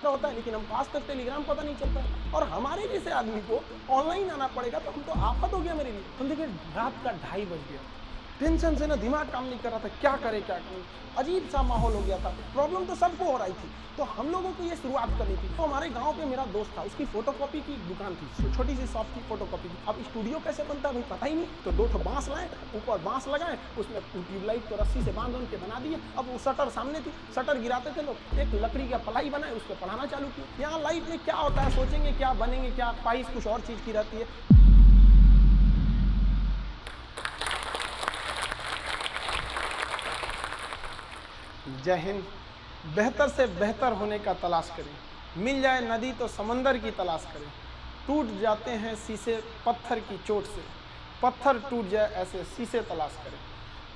का होता है, लेकिन हम पास तक टेलीग्राम पता नहीं चलता है। और हमारे जैसे आदमी को ऑनलाइन आना पड़ेगा तो हम तो आफत हो गया मेरे लिए। तो देखिए रात का 2:30 बज गया, टेंशन से ना दिमाग काम नहीं कर रहा था, क्या करे क्या करें, अजीब सा माहौल हो गया था। प्रॉब्लम तो सबको हो रही थी, तो हम लोगों को ये शुरुआत करनी थी। तो हमारे गांव पे मेरा दोस्त था, उसकी फोटोकॉपी की दुकान थी, छोटी सी शॉप थी फोटोकॉपी की। अब स्टूडियो कैसे बनता है भाई पता ही नहीं, तो 2 ठो बांस लाए, ऊपर बांस लगाए, उसमें ट्यूबलाइट को रस्सी से बांध के बना दिए। अब वो शटर सामने थी, शटर गिराते थे लोग, एक लकड़ी का पलाई बनाए, उस पर पढ़ाना चालू किया। यहाँ लाइफ में क्या होता है, सोचेंगे क्या बनेंगे, क्या ख्वाहिश कुछ और चीज़ की रहती है। जय हिंद। बेहतर से बेहतर होने का तलाश करें, मिल जाए नदी तो समंदर की तलाश करें। टूट जाते हैं शीशे पत्थर की चोट से, पत्थर टूट जाए ऐसे शीशे तलाश करें।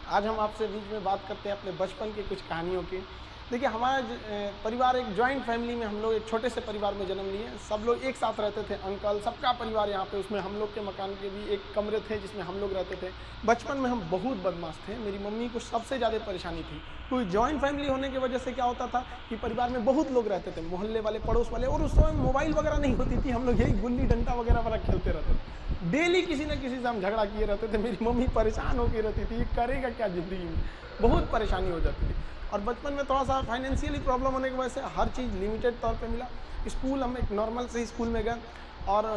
आज हम आपसे बीच में बात करते हैं अपने बचपन की कुछ कहानियों की। देखिए हमारा परिवार एक जॉइंट फैमिली में, हम लोग एक छोटे से परिवार में जन्म लिए। सब लोग एक साथ रहते थे, अंकल सबका परिवार यहाँ पे। उसमें हम लोग के मकान के भी एक कमरे थे जिसमें हम लोग रहते थे। बचपन में हम बहुत बदमाश थे, मेरी मम्मी को सबसे ज़्यादा परेशानी थी। कोई जॉइंट फैमिली होने की वजह से क्या होता था कि परिवार में बहुत लोग रहते थे, मोहल्ले वाले, पड़ोस वाले, और उस समय मोबाइल वगैरह नहीं होती थी। हम लोग यही गुल्ली डंडा वगैरह वाला खेलते रहते थे। डेली किसी न किसी से हम झगड़ा किए रहते थे। मेरी मम्मी परेशान होकर रहती थी, ये करेगा क्या ज़िंदगी में, बहुत परेशानी हो जाती थी। और बचपन में थोड़ा सा फाइनेंशियली प्रॉब्लम होने की वजह से हर चीज़ लिमिटेड तौर पे मिला। स्कूल हम एक नॉर्मल से स्कूल में गए, और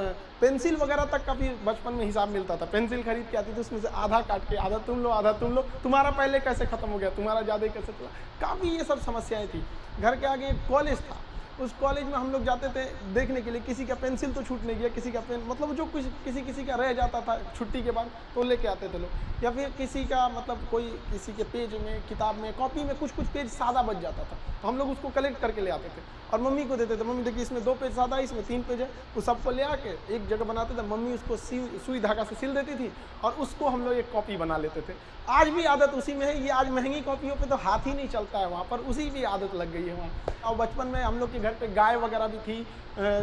पेंसिल वगैरह तक का भी बचपन में हिसाब मिलता था। पेंसिल खरीद के आती थी, उसमें से आधा काट के आधा तुम लो आधा तुम लो, तुम्हारा पहले कैसे ख़त्म हो गया, तुम्हारा ज़्यादा कैसे चला। काफ़ी ये सब समस्याएँ थी। घर के आगे एक कॉलेज था, उस कॉलेज में हम लोग जाते थे देखने के लिए, किसी का पेंसिल तो छूट नहीं गया, किसी का पेन, मतलब जो कुछ किसी का रह जाता था छुट्टी के बाद तो लेके आते थे लोग। या फिर किसी का मतलब कोई किसी के पेज में, किताब में, कॉपी में कुछ पेज सादा बच जाता था, तो हम लोग उसको कलेक्ट करके ले आते थे और मम्मी को देते थे। मम्मी देखिए इसमें 2 पेज सादा है, इसमें 3 पेज है, वो सबको ले आके एक जगह बनाते थे। मम्मी उसको सुई धागा से सिल देती थी और उसको हम लोग एक कॉपी बना लेते थे। आज भी आदत उसी में है। ये आज महंगी कॉपियों पे तो हाथ ही नहीं चलता है, वहाँ पर उसी भी आदत लग गई है वहाँ। और बचपन में हम लोग के घर पे गाय वगैरह भी थी,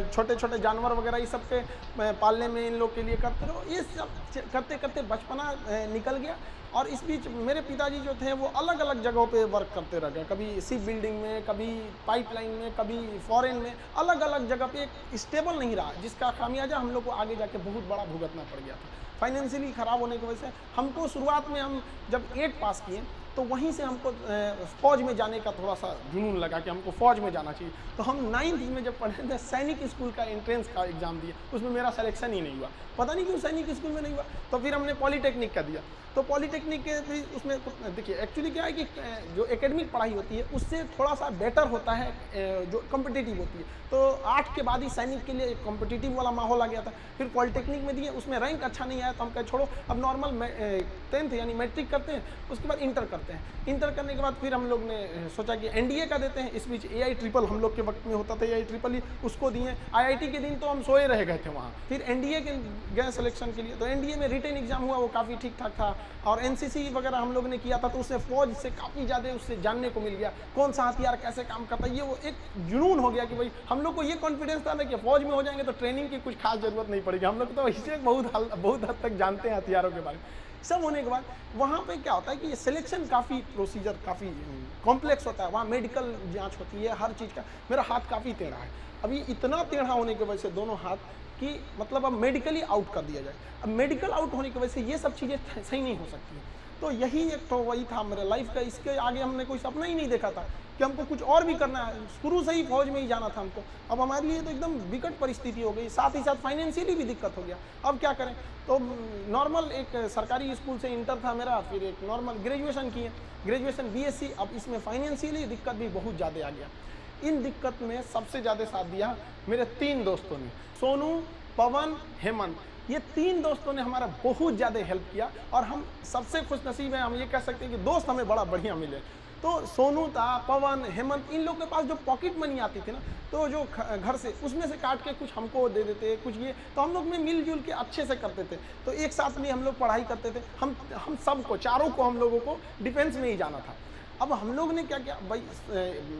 छोटे छोटे जानवर वगैरह, ये सब पे पालने में इन लोग के लिए करते रहो। ये सब करते करते बचपना निकल गया। और इस बीच मेरे पिताजी जो थे वो अलग अलग जगहों पे वर्क करते रह गए, कभी शिप बिल्डिंग में, कभी पाइपलाइन में, कभी फॉरेन में, अलग अलग जगह पे एक स्टेबल नहीं रहा, जिसका खामियाजा हम लोग को आगे जाके बहुत बड़ा भुगतना पड़ गया था। फाइनेंशियली ख़राब होने की वजह से हमको शुरुआत में, हम जब 8 पास किए तो वहीं से हमको फ़ौज में जाने का थोड़ा सा जुनून लगा कि हमको फ़ौज में जाना चाहिए। तो हम 9th में जब पढ़े थे, सैनिक स्कूल का एंट्रेंस का एग्ज़ाम दिया, उसमें मेरा सिलेक्शन ही नहीं हुआ। पता नहीं क्यों सैनिक स्कूल में नहीं हुआ। तो फिर हमने पॉलीटेक्निक का दिया, तो पॉलीटेक्निक के भी उसमें देखिए एक्चुअली क्या है कि जो एकेडमिक पढ़ाई होती है उससे थोड़ा सा बेटर होता है जो कॉम्पिटिटिव होती है। तो 8 के बाद ही सैनिक के लिए एक कॉम्पिटिटिव वाला माहौल आ गया था। फिर पॉलीटेक्निक में दिए, उसमें रैंक अच्छा नहीं आया तो हम कहे छोड़ो, अब नॉर्मल 10th यानी मैट्रिक करते हैं, उसके बाद इंटर करते हैं। इंटर करने के बाद फिर हम लोग ने सोचा कि एनडीए का देते हैं। इस बीच AI ट्रिपल हम लोग के वक्त में होता था, AI ट्रिपल ही उसको दिए। IIT के दिन तो हम सोए रह गए थे वहाँ। फिर एनडीए के गए सिलेक्शन के लिए, तो एनडीए में रिटन एग्जाम हुआ, वो काफ़ी ठीक ठाक था। और एनसीसी वगैरह हम लोग ने किया था, तो उससे फौज से काफ़ी ज़्यादा उससे जानने को मिल गया, कौन सा हथियार कैसे काम करता है। ये वो एक जुनून हो गया कि भाई हम लोग को ये कॉन्फिडेंस था ना कि फौज में हो जाएंगे तो ट्रेनिंग की कुछ खास जरूरत नहीं पड़ेगी। हम लोग तो इससे बहुत हद तक जानते हैं हथियारों के बारे में। सब होने के बाद वहाँ पे क्या होता है कि ये सिलेक्शन काफ़ी प्रोसीजर काफ़ी कॉम्प्लेक्स होता है। वहाँ मेडिकल जांच होती है हर चीज़ का। मेरा हाथ काफ़ी टेढ़ा है, अभी इतना टेढ़ा होने की वजह से दोनों हाथ कि मतलब अब मेडिकली आउट कर दिया जाए। अब मेडिकल आउट होने की वजह से ये सब चीज़ें सही नहीं हो सकती हैं। तो यही एक तो वही था मेरा लाइफ का। इसके आगे हमने कोई सपना ही नहीं देखा था कि हमको कुछ और भी करना है। शुरू से ही फौज में ही जाना था हमको। अब हमारे लिए तो एकदम विकट परिस्थिति हो गई, साथ ही साथ फाइनेंशियली भी दिक्कत हो गया। अब क्या करें, तो नॉर्मल एक सरकारी स्कूल से इंटर था मेरा, फिर एक नॉर्मल ग्रेजुएशन किए, ग्रेजुएशन BSc। अब इसमें फाइनेंशियली दिक्कत भी बहुत ज़्यादा आ गया। इन दिक्कत में सबसे ज़्यादा साथ दिया मेरे 3 दोस्तों ने, सोनू, पवन, हेमंत। ये 3 दोस्तों ने हमारा बहुत ज़्यादा हेल्प किया और हम सबसे खुशनसीब हैं। हम ये कह सकते हैं कि दोस्त हमें बड़ा बढ़िया मिले। तो सोनू था, पवन, हेमंत, इन लोग के पास जो पॉकेट मनी आती थी ना, तो जो घर से उसमें से काट के कुछ हमको दे देते, कुछ ये, तो हम लोग में मिलजुल के अच्छे से करते थे। तो एक साथ में हम लोग पढ़ाई करते थे। हम सबको, चारों को, हम लोगों को डिफेंस में ही जाना था। अब हम लोग ने क्या किया भाई,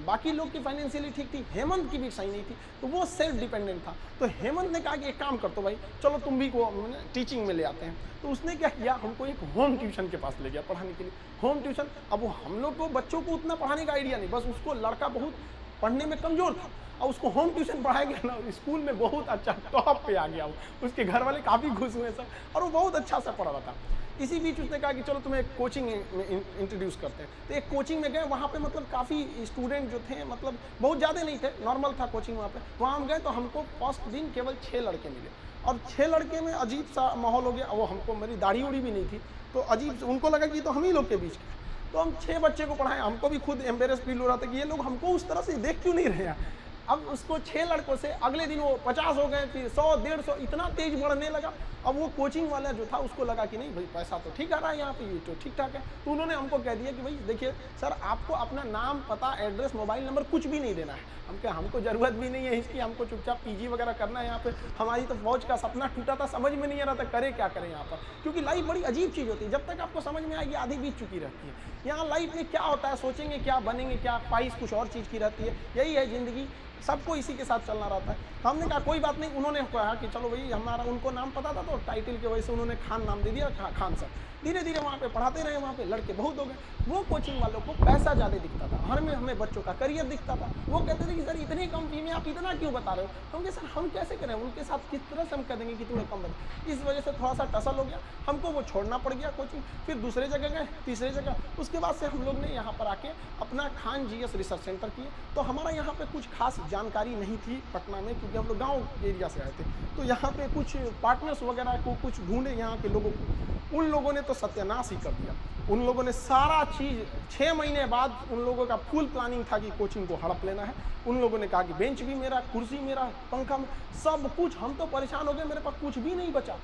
बाकी लोग की फाइनेंशियली ठीक थी, हेमंत की भी सही नहीं थी, तो वो सेल्फ डिपेंडेंट था। तो हेमंत ने कहा कि एक काम कर तो भाई, चलो तुम भी को टीचिंग में ले आते हैं। तो उसने क्या किया, हमको एक होम ट्यूशन के पास ले गया पढ़ाने के लिए। होम ट्यूशन, अब वो हम लोग को बच्चों को उतना पढ़ाने का आइडिया नहीं, बस उसको लड़का बहुत पढ़ने में कमज़ोर था। और उसको होम ट्यूशन पढ़ाया गया ना, स्कूल में बहुत अच्छा टॉप पे आ गया वो, उसके घर वाले काफ़ी खुश हुए सब, और वो बहुत अच्छा सा पढ़ा रहा था। इसी बीच उसने कहा कि चलो तुम्हें एक कोचिंग इंट्रोड्यूस करते हैं। तो एक कोचिंग में गए, वहाँ पे मतलब काफ़ी स्टूडेंट जो थे, मतलब बहुत ज़्यादा नहीं थे, नॉर्मल था कोचिंग वहाँ पे। वहाँ हम गए तो हमको फर्स्ट दिन केवल 6 लड़के मिले, और 6 लड़के में अजीब सा माहौल हो गया। वो हमको, मेरी दाढ़ी उड़ी भी नहीं थी, तो अजीब, उनको लगा कि तो हम ही लोग के बीच के। तो हम 6 बच्चे को पढ़ाएं, हमको भी खुद एम्बेरस फील हो रहा था कि ये लोग हमको उस तरह से देख क्यों नहीं रहे हैं। अब उसको 6 लड़कों से अगले दिन वो 50 हो गए, फिर 100, 150, इतना तेज बढ़ने लगा। अब वो कोचिंग वाला जो था उसको लगा कि नहीं भाई पैसा तो ठीक आ रहा है यहाँ पे, ये तो ठीक ठाक है। तो उन्होंने हमको कह दिया कि भाई देखिए सर, आपको अपना नाम, पता, एड्रेस, मोबाइल नंबर कुछ भी नहीं देना है। हम कहा हमको ज़रूरत भी नहीं है इसकी, हमको चुपचाप पीजी वगैरह करना है यहाँ पे। हमारी तो फौज का सपना टूटा था, समझ में नहीं आ रहा था करे क्या करें यहाँ पर, क्योंकि लाइफ बड़ी अजीब चीज़ होती है। जब तक आपको समझ में आएगी आधी बीत चुकी रहती है। यहाँ लाइफ में क्या होता है, सोचेंगे क्या, बनेंगे क्या, ख्वाहिश कुछ और चीज़ की रहती है। यही है ज़िंदगी, सबको इसी के साथ चलना रहता है। हमने कहा कोई बात नहीं। उन्होंने कहा कि चलो भाई, हमारा उनको नाम पता था तो टाइटल की वजह से उन्होंने खान नाम दे दिया, खान सर। धीरे धीरे वहाँ पे पढ़ाते रहे, वहाँ पे लड़के बहुत हो गए। वो कोचिंग वालों को पैसा ज़्यादा दिखता था, हर में हमें बच्चों का करियर दिखता था। वो कहते थे कि सर इतनी कम फी में आप इतना क्यों बता रहे हो। हम कहे सर हम कैसे करें, उनके साथ किस तरह से हम कह देंगे कि थोड़ा कम बता। इस वजह से थोड़ा सा टसल हो गया, हमको वो छोड़ना पड़ गया कोचिंग। फिर दूसरे जगह गए, तीसरे जगह। उसके बाद से हम लोग ने यहाँ पर आके अपना खान GS रिसर्च सेंटर किए। तो हमारा यहाँ पे कुछ खास जानकारी नहीं थी पटना में, क्योंकि हम लोग गाँव एरिया से आए थे। तो यहाँ पे कुछ पार्टनर्स वगैरह को कुछ ढूंढे यहाँ के लोगों को, उन लोगों ने तो सत्यानाश ही कर दिया। उन लोगों ने सारा चीज़, 6 महीने बाद उन लोगों का फुल प्लानिंग था कि कोचिंग को हड़प लेना है। उन लोगों ने कहा कि बेंच भी मेरा, कुर्सी मेरा, पंखा में, सब कुछ। हम तो परेशान हो गए, मेरे पास कुछ भी नहीं बचा।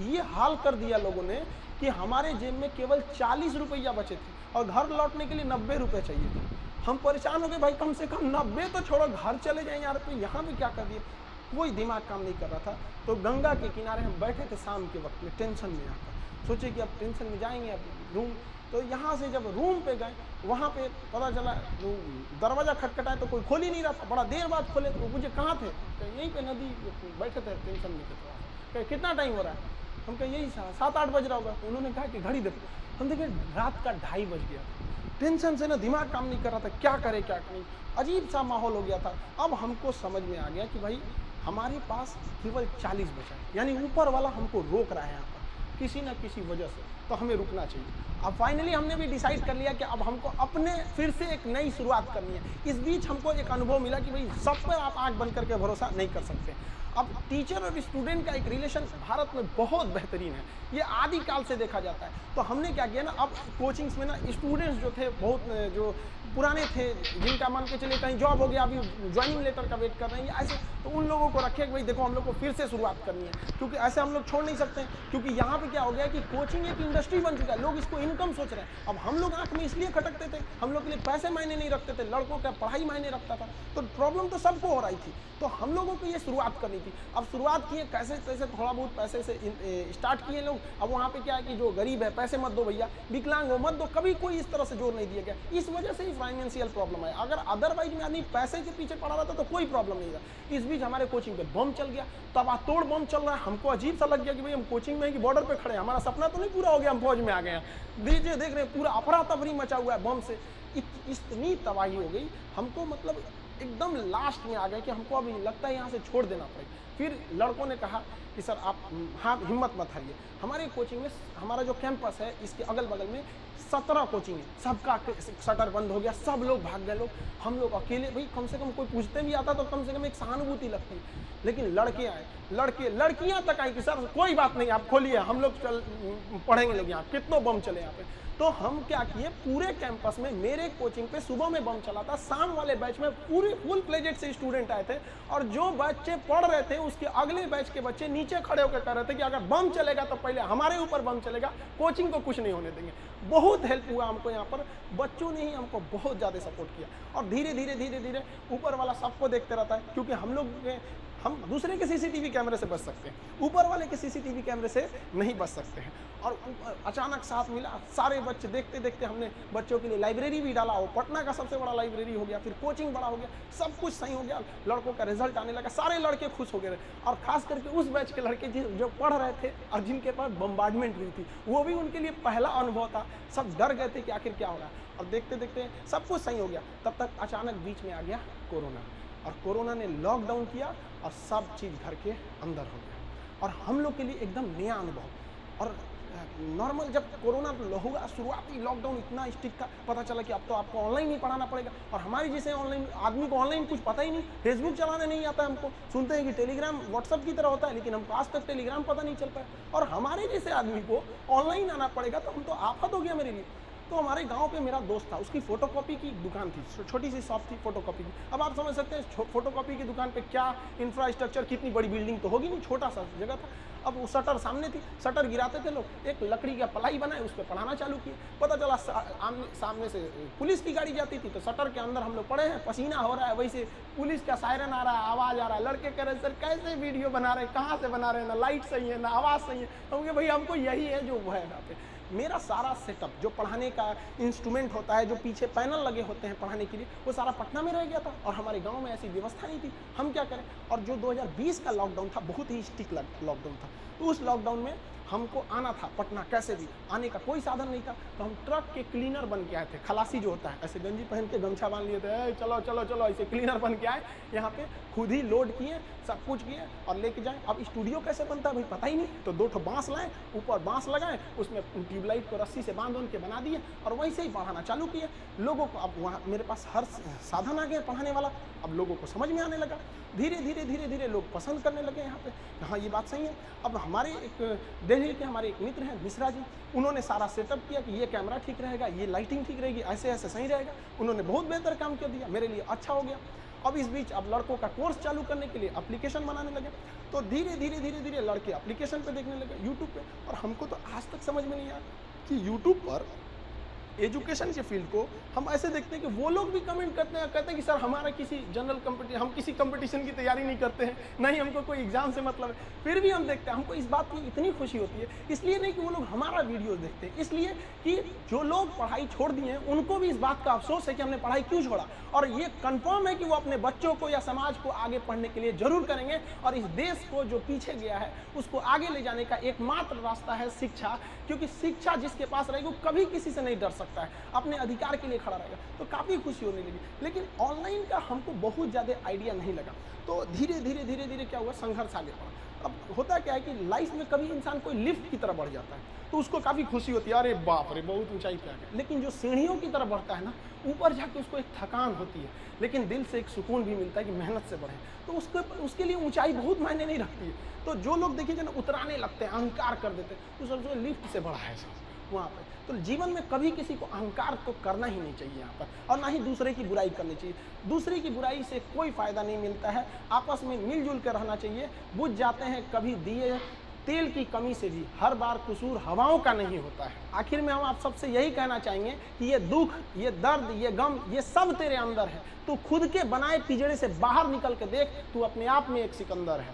ये हाल कर दिया लोगों ने कि हमारे जेब में केवल 40 रुपया बचे थे, और घर लौटने के लिए 90 रुपये चाहिए थे। हम परेशान हो गए, भाई कम से कम 90 तो छोड़ो, घर चले जाएँ यार, तो यहाँ भी क्या कर दिए। कोई दिमाग काम नहीं कर रहा था। तो गंगा के किनारे हम बैठे थे शाम के वक्त में, टेंशन में आकर सोचे कि अब टेंशन में जाएंगे, अब रूम। तो यहाँ से जब रूम पे गए, वहाँ पे पता चला दरवाज़ा खटखटाए तो कोई खोल ही नहीं रहा था। बड़ा देर बाद खोले तो मुझे कहाँ थे, यहीं पे नदी बैठे थे, टेंशन में थे थोड़ा। कितना टाइम हो रहा है, हम कहे यही 7-8 बज रहा होगा। तो उन्होंने कहा कि घड़ी देखो। हम देखे रात का 2:30 बज गया था। टेंशन से ना दिमाग काम नहीं कर रहा था, क्या करे क्या नहीं, अजीब सा माहौल हो गया था। अब हमको समझ में आ गया कि भाई हमारे पास केवल 40 बचा है, यानी ऊपर वाला हमको रोक रहा है यहाँ पर किसी न किसी वजह से, तो हमें रुकना चाहिए। अब फाइनली हमने भी डिसाइड कर लिया कि अब हमको अपने फिर से एक नई शुरुआत करनी है। इस बीच हमको एक अनुभव मिला कि भाई सब पर आप आंख बंद करके भरोसा नहीं कर सकते। अब टीचर और स्टूडेंट का एक रिलेशन भारत में बहुत बेहतरीन है, ये आदिकाल से देखा जाता है। तो हमने क्या किया ना, अब कोचिंग्स में ना स्टूडेंट्स जो थे, बहुत जो पुराने थे, जिनका मान के चलिए कहीं जॉब हो गया, अभी ज्वाइनिंग लेटर का वेट कर रहे हैं ऐसे, तो उन लोगों को रखे कि भाई देखो हम लोग को फिर से शुरुआत करनी है, क्योंकि ऐसे हम लोग छोड़ नहीं सकते हैं। क्योंकि यहाँ पे क्या हो गया कि कोचिंग एक इंडस्ट्री बन चुका है, लोग इसको इनकम सोच रहे हैं। अब हम लोग आंख में इसलिए खटकते थे, हम लोग के लिए पैसे मायने नहीं रखते थे, लड़कों का पढ़ाई मायने रखता था। तो प्रॉब्लम तो सबको हो रही थी, तो हम लोगों को ये शुरुआत करनी थी। अब शुरुआत किए कैसे तैसे, थोड़ा बहुत पैसे से स्टार्ट किए लोग। अब वहाँ पे क्या है कि जो गरीब है पैसे मत दो भैया, विकलांग हो मत दो, कभी कोई इस तरह से जोर नहीं दिया गया। इस वजह से ही फाइनेंशियल प्रॉब्लम है। अगर अदरवाइज में आदमी पैसे के पीछे पड़ा रहता तो कोई प्रॉब्लम नहीं था। इस बीच हमारे कोचिंग पे बम चल गया, तबातोड़ बम चल रहा है। हमको अजीब सा लग गया कि भाई हम कोचिंग में ही बॉर्डर पे खड़े हैं, हमारा सपना तो नहीं पूरा हो गया, हम फौज में आ गए हैं। दीजिए देख रहे हैं पूरा अफरा तफरी मचा हुआ है बम से, इतनी तबाही हो गई। हमको मतलब एकदम लास्ट में आ गए कि हमको अभी लगता है यहाँ से छोड़ देना पड़ेगा। फिर लड़कों ने कहा कि सर आप हाँ हिम्मत मत हारिए। हमारे कोचिंग में, हमारा जो कैंपस है इसके अगल बगल में 17 कोचिंग है, सबका शटर बंद हो गया, सब लोग भाग गए। लोग हम लोग अकेले, भाई कम से कम कोई पूछते भी आता तो कम से कम एक सहानुभूति लगती। लेकिन लड़के आए, लड़कियां तक आई कि सर कोई बात नहीं आप खोलिए, हम लोग चल पढ़ेंगे। लेकिन यहाँ कितनों बम चले यहाँ पे। तो हम क्या किए, पूरे कैंपस में मेरे कोचिंग पे सुबह में बम चला था, शाम वाले बैच में पूरे फुल प्लेजेड से स्टूडेंट आए थे, और जो बच्चे पढ़ रहे थे उसके अगले बैच के बच्चे नीचे खड़े होकर कह रहे थे कि अगर बम चलेगा तो पहले हमारे ऊपर बम चलेगा, कोचिंग को कुछ नहीं होने देंगे। बहुत हेल्प हुआ हमको यहाँ पर, बच्चों ने ही हमको बहुत ज़्यादा सपोर्ट किया। और धीरे धीरे ऊपर वाला सबको देखते रहता है, क्योंकि हम दूसरे के सीसीटीवी कैमरे से बच सकते हैं, ऊपर वाले के सीसीटीवी कैमरे से नहीं बच सकते हैं। और अचानक साथ मिला, सारे बच्चे देखते देखते हमने बच्चों के लिए लाइब्रेरी भी डाला, वो पटना का सबसे बड़ा लाइब्रेरी हो गया, फिर कोचिंग बड़ा हो गया, सब कुछ सही हो गया। लड़कों का रिजल्ट आने लगा, सारे लड़के खुश हो गए। और खास करके उस बैच के लड़के जो पढ़ रहे थे और जिनके पास बम्बार्डमेंट हुई थी, वो भी उनके लिए पहला अनुभव था। सब डर गए थे कि आखिर क्या हो रहा है। और देखते देखते सब कुछ सही हो गया। तब तक अचानक बीच में आ गया कोरोना। और कोरोना ने लॉकडाउन किया और सब चीज़ घर के अंदर हो गया और हम लोग के लिए एकदम नया अनुभव। और नॉर्मल जब कोरोना होगा, शुरुआती लॉकडाउन इतना स्ट्रिक्ट था, पता चला कि अब तो आपको ऑनलाइन ही पढ़ाना पड़ेगा। और हमारे जैसे ऑनलाइन आदमी को ऑनलाइन कुछ पता ही नहीं, फेसबुक चलाने नहीं आता हमको, सुनते हैं कि टेलीग्राम व्हाट्सअप की तरह होता है, लेकिन हमको आज तक टेलीग्राम पता नहीं चल पाया। और हमारे जैसे आदमी को ऑनलाइन आना पड़ेगा तो हम तो आफत हो गया मेरे लिए। तो हमारे गांव पे मेरा दोस्त था, उसकी फोटोकॉपी की दुकान थी, छोटी सी शॉप थी फोटोकॉपी की। अब आप समझ सकते हैं फोटोकॉपी की दुकान पे क्या इंफ्रास्ट्रक्चर, कितनी बड़ी बिल्डिंग तो होगी नहीं, छोटा सा जगह था। अब वो शटर सामने थी, शटर गिराते थे लोग, एक लकड़ी का पलाई बनाए उस पर पढ़ाना चालू किए। पता चला सामने से पुलिस की गाड़ी जाती थी, तो शटर के अंदर हम लोग पड़े हैं, पसीना हो रहा है, वैसे पुलिस का सायरन आ रहा है, आवाज़ आ रहा है। लड़के कह रहे सर कैसे वीडियो बना रहे हैं, कहाँ से बना रहे हैं, ना लाइट सही है ना आवाज़ सही है। हम कहे भाई हमको यही है जो है यहाँ पे। मेरा सारा सेटअप जो पढ़ाने का इंस्ट्रूमेंट होता है, जो पीछे पैनल लगे होते हैं पढ़ाने के लिए, वो सारा पटना में रह गया था और हमारे गांव में ऐसी व्यवस्था नहीं थी। हम क्या करें? और जो 2020 का लॉकडाउन था, बहुत ही स्ट्रिक्ट लॉकडाउन था, तो उस लॉकडाउन में हमको आना था पटना, कैसे भी आने का कोई साधन नहीं था। तो हम ट्रक के क्लीनर बन के आए थे, खलासी जो होता है, ऐसे गंजी पहन के गमछा बांध लिए थे, चलो चलो चलो, ऐसे क्लीनर बन के आए यहाँ पे, खुद ही लोड किए, सब कुछ किए और लेके जाए। अब स्टूडियो कैसे बनता है भाई पता ही नहीं, तो 2 ठो बांस लाए, ऊपर बांस लगाए, उसमें ट्यूबलाइट को रस्सी से बांध के बना दिए और वैसे ही पढ़ाना चालू किए लोगों को। अब वहाँ मेरे पास हर साधन आ गया पढ़ाने वाला, अब लोगों को समझ में आने लगा। धीरे धीरे धीरे धीरे लोग पसंद करने लगे यहाँ पे, हाँ ये बात सही है। अब हमारे एक दिल्ली के हमारे एक मित्र हैं मिश्रा जी, उन्होंने सारा सेटअप किया कि ये कैमरा ठीक रहेगा, ये लाइटिंग ठीक रहेगी, ऐसे ऐसे सही रहेगा। उन्होंने बहुत बेहतर काम कर दिया, मेरे लिए अच्छा हो गया। अब इस बीच अब लड़कों का कोर्स चालू करने के लिए एप्लीकेशन बनाने लगे, तो धीरे धीरे धीरे धीरे लड़के एप्लीकेशन पे देखने लगे यूट्यूब पे। और हमको तो आज तक समझ में नहीं आया कि यूट्यूब पर एजुकेशन के फील्ड को हम ऐसे देखते हैं कि वो लोग भी कमेंट करते हैं, कहते हैं कि सर हमारा किसी जनरल कंपटीशन, हम किसी कंपटीशन की तैयारी नहीं करते हैं, नहीं हमको कोई एग्जाम से मतलब है, फिर भी हम देखते हैं। हमको इस बात की इतनी खुशी होती है, इसलिए नहीं कि वो लोग हमारा वीडियो देखते हैं, इसलिए कि जो लोग पढ़ाई छोड़ दिए हैं उनको भी इस बात का अफसोस है कि हमने पढ़ाई क्यों छोड़ा। और ये कंफर्म है कि वो अपने बच्चों को या समाज को आगे पढ़ने के लिए जरूर करेंगे। और इस देश को जो पीछे गया है उसको आगे ले जाने का एकमात्र रास्ता है शिक्षा, क्योंकि शिक्षा जिसके पास रहेगी वो कभी किसी से नहीं डर सकता है, अपने अधिकार के लिए खड़ा रहेगा। तो काफ़ी खुशी होने लगी, लेकिन ऑनलाइन का हमको बहुत ज़्यादा आइडिया नहीं लगा। तो धीरे धीरे धीरे धीरे क्या हुआ, संघर्ष आगे बढ़ा। अब होता क्या है कि लाइफ में कभी इंसान कोई लिफ्ट की तरफ बढ़ जाता है तो उसको काफ़ी खुशी होती है, अरे बाप रे बहुत ऊंचाई पे आ गया। लेकिन जो सीढ़ियों की तरफ बढ़ता है ना, ऊपर जाके उसको एक थकान होती है, लेकिन दिल से एक सुकून भी मिलता है कि मेहनत से बढ़े, तो उसके लिए ऊंचाई बहुत मायने नहीं रखती है। तो जो लोग देखिए ना उतराने लगते हैं, अहंकार कर देते हैं, तो सबसे लिफ्ट से बढ़ा है सब वहाँ पर। तो जीवन में कभी किसी को अहंकार तो करना ही नहीं चाहिए यहाँ पर, और ना ही दूसरे की बुराई करनी चाहिए। दूसरे की बुराई से कोई फ़ायदा नहीं मिलता है, आपस में मिलजुल कर रहना चाहिए। बुझ जाते हैं कभी दिए तेल की कमी से भी, हर बार कसूर हवाओं का नहीं होता है। आखिर में हम आप सबसे यही कहना चाहेंगे कि ये दुख, ये दर्द, ये गम, ये सब तेरे अंदर है। तू खुद के बनाए पिंजरे से बाहर निकल के देख, तू अपने आप में एक सिकंदर है।